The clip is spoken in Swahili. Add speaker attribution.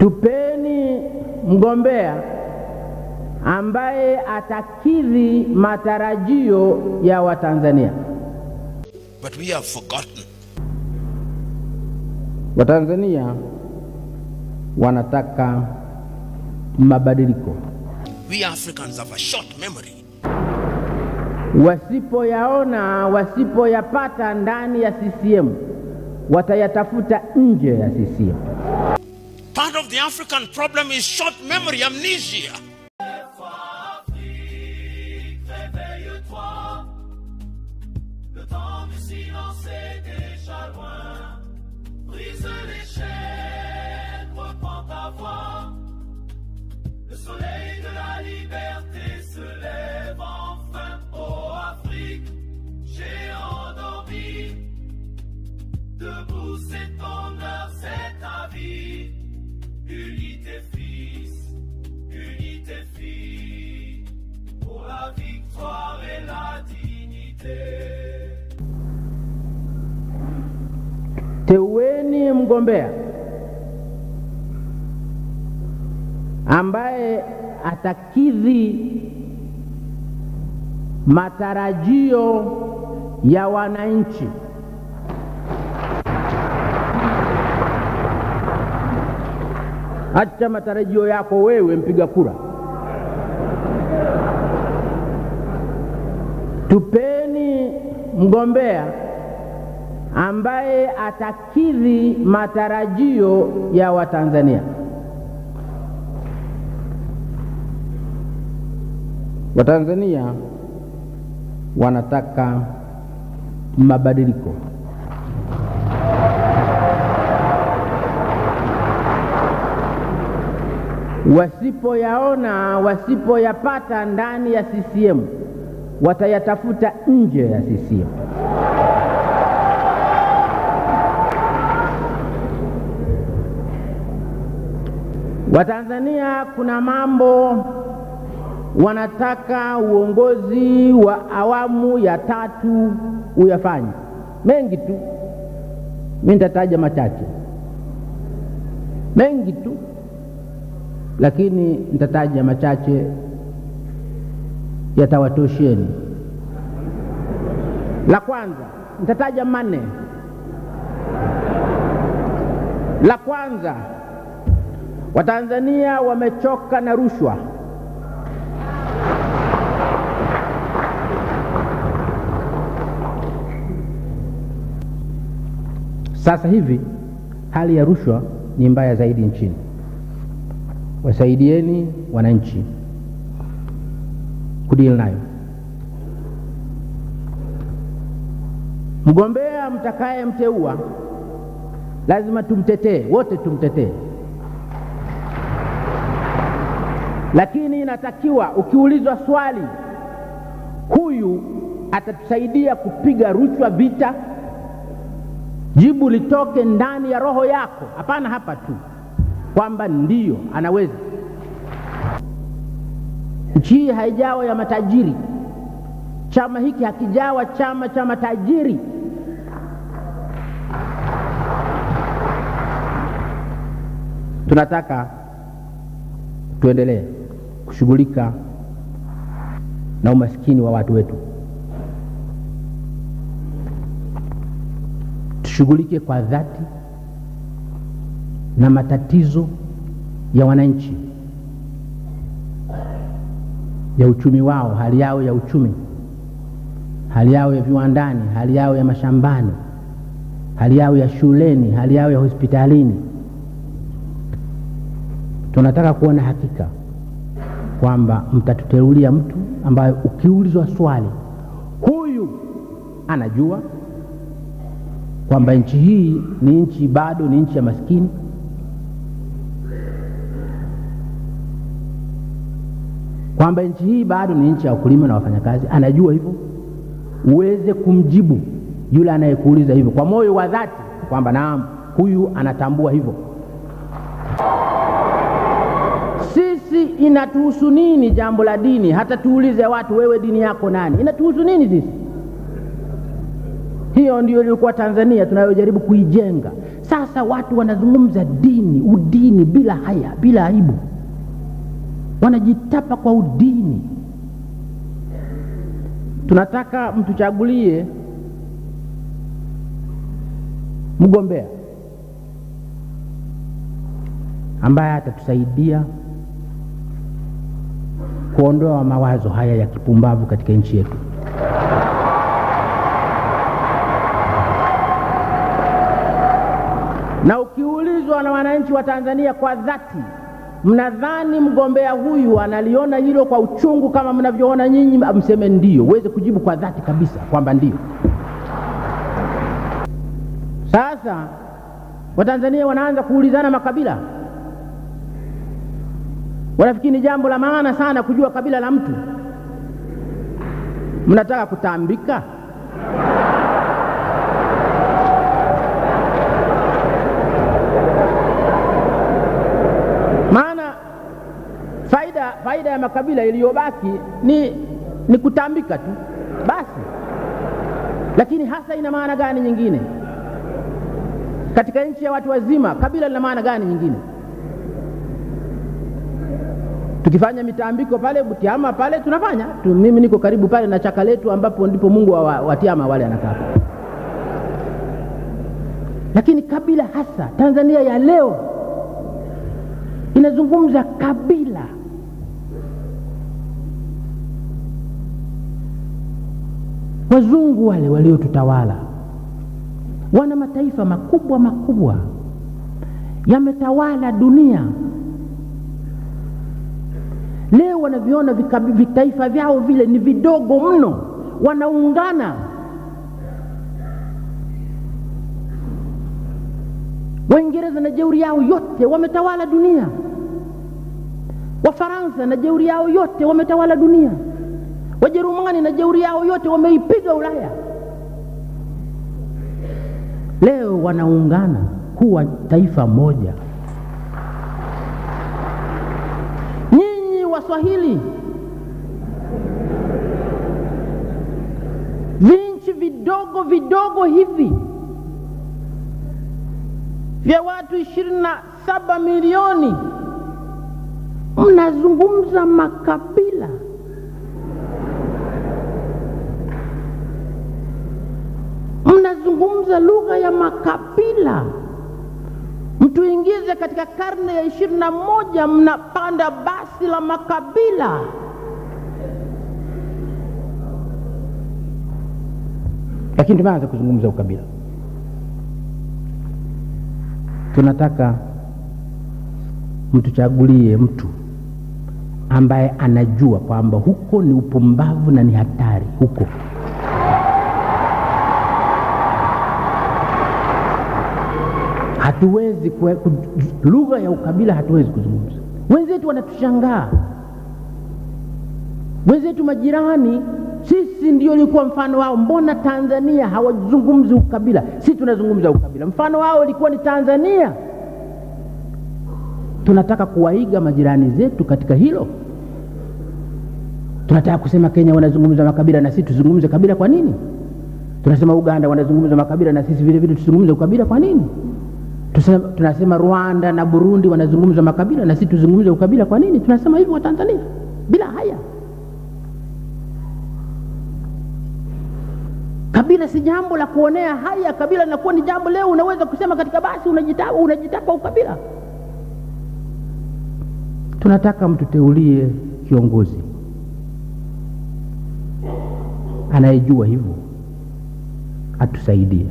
Speaker 1: Tupeni mgombea ambaye atakidhi matarajio ya Watanzania.
Speaker 2: But we have forgotten.
Speaker 1: Watanzania wanataka mabadiliko.
Speaker 2: We Africans have a short memory.
Speaker 1: Wasipoyaona, wasipoyapata ndani ya CCM, watayatafuta nje ya CCM.
Speaker 2: Part of the African problem is short memory, amnesia.
Speaker 3: Le soleil de la liberté se lève enfin, ô Afrique, j'ai endormi. Debout, c'est ton heure, c'est ta vie. Unité fils, pour la victoire et la dignité.
Speaker 1: Teueni mgombea ambaye atakidhi matarajio ya wananchi. Acha matarajio yako wewe mpiga kura. Tupeni mgombea ambaye atakidhi matarajio ya Watanzania. Watanzania wanataka mabadiliko. Wasipoyaona, wasipoyapata ndani ya CCM, watayatafuta nje ya CCM. Watanzania kuna mambo wanataka uongozi wa awamu ya 3 uyafanye. Mengi tu. Mimi nitataja machache. Mengi tu. Lakini nitataja machache yatawatosheni. La kwanza, nitataja 4. La kwanza, Watanzania wamechoka na rushwa. Sasa hivi hali ya rushwa ni mbaya zaidi nchini. Wasaidieni wananchi kudili nayo. Mgombea mtakaye mteua lazima tumtetee, wote tumtetee. Lakini inatakiwa ukiulizwa swali, huyu atatusaidia kupiga rushwa vita, jibu litoke ndani ya roho yako. Hapana hapa tu kwamba ndiyo anaweza. Nchi haijawa ya matajiri. Chama hiki hakijawa chama cha matajiri. Tunataka tuendelee kushughulika na umaskini wa watu wetu. Tushughulike kwa dhati na matatizo ya wananchi, ya uchumi wao, hali yao ya uchumi, hali yao ya viwandani, hali yao ya mashambani, hali yao ya shuleni, hali yao ya hospitalini. Tunataka kuona hakika kwamba mtatuteulia mtu ambaye ukiulizwa swali, huyu anajua kwamba nchi hii ni nchi, bado ni nchi ya maskini, kwamba nchi hii bado ni nchi ya wakulima na wafanyakazi. Anajua hivyo, uweze kumjibu yule anayekuuliza hivyo kwa moyo wa dhati kwamba naam, huyu anatambua hivyo. Sisi inatuhusu nini jambo la dini? Hata tuulize watu, wewe dini yako nani? Inatuhusu nini sisi? Hiyo ndio ilikuwa Tanzania tunayojaribu kuijenga. Sasa watu wanazungumza dini, udini bila haya, bila aibu, wanajitapa kwa udini. Tunataka mtuchagulie mgombea ambaye atatusaidia kuondoa mawazo haya ya kipumbavu katika nchi yetu. Na ukiulizwa na wananchi wa Tanzania kwa dhati, mnadhani mgombea huyu analiona hilo kwa uchungu kama mnavyoona nyinyi, mseme ndio. Uweze kujibu kwa dhati kabisa kwamba ndio. Sasa Watanzania wanaanza kuulizana makabila. Wanafikiri ni jambo la maana sana kujua kabila la mtu. Mnataka kutambika? Maana faida ya makabila iliyobaki ni kutambika tu basi. Lakini hasa ina maana gani nyingine? Katika nchi ya watu wazima, kabila lina maana gani nyingine? Tukifanya mitambiko pale Butiama pale tunafanya mimi niko karibu pale na chaka letu ambapo ndipo Mungu wa Watiama wale anakaa. Lakini kabila hasa Tanzania ya leo inazungumza kabila. Wazungu wale waliotutawala wana mataifa makubwa makubwa, yametawala dunia. Leo wanaviona vitaifa vyao vile ni vidogo mno, wanaungana. Waingereza na jeuri yao yote wametawala dunia. Wafaransa na jeuri yao yote wametawala dunia. Wajerumani na jeuri yao yote wameipiga Ulaya. Leo wanaungana kuwa taifa moja. Nyinyi Waswahili, vinchi vidogo vidogo hivi vya watu 27 milioni, mnazungumza makabila. Mnazungumza lugha ya makabila. Mtuingize katika karne ya 21, mnapanda basi la makabila. Lakini tumeanza kuzungumza ukabila. Tunataka mtuchagulie mtu ambaye anajua kwamba huko ni upumbavu na ni hatari huko. Hatuwezi lugha ya ukabila hatuwezi kuzungumza. Wenzetu wanatushangaa. Wenzetu majirani, sisi ndio ulikuwa mfano wao. Mbona Tanzania hawazungumzi ukabila? Sisi tunazungumza ukabila. Mfano wao ulikuwa ni Tanzania. Tunataka kuwaiga majirani zetu katika hilo. Tunataka kusema Kenya wanazungumza makabila na sisi tuzungumze kabila, kwa nini? Tunasema Uganda wanazungumza makabila na sisi vile vile tuzungumze ukabila, kwa nini? Tunasema Rwanda na Burundi wanazungumza makabila na sisi tuzungumze ukabila, kwa nini? Tunasema hivyo wa Tanzania bila haya. Kabila si jambo la kuonea haya. Kabila linakuwa ni jambo leo unaweza kusema katika basi unajitapa ukabila. Tunataka mtuteulie kiongozi anayejua hivyo, atusaidie.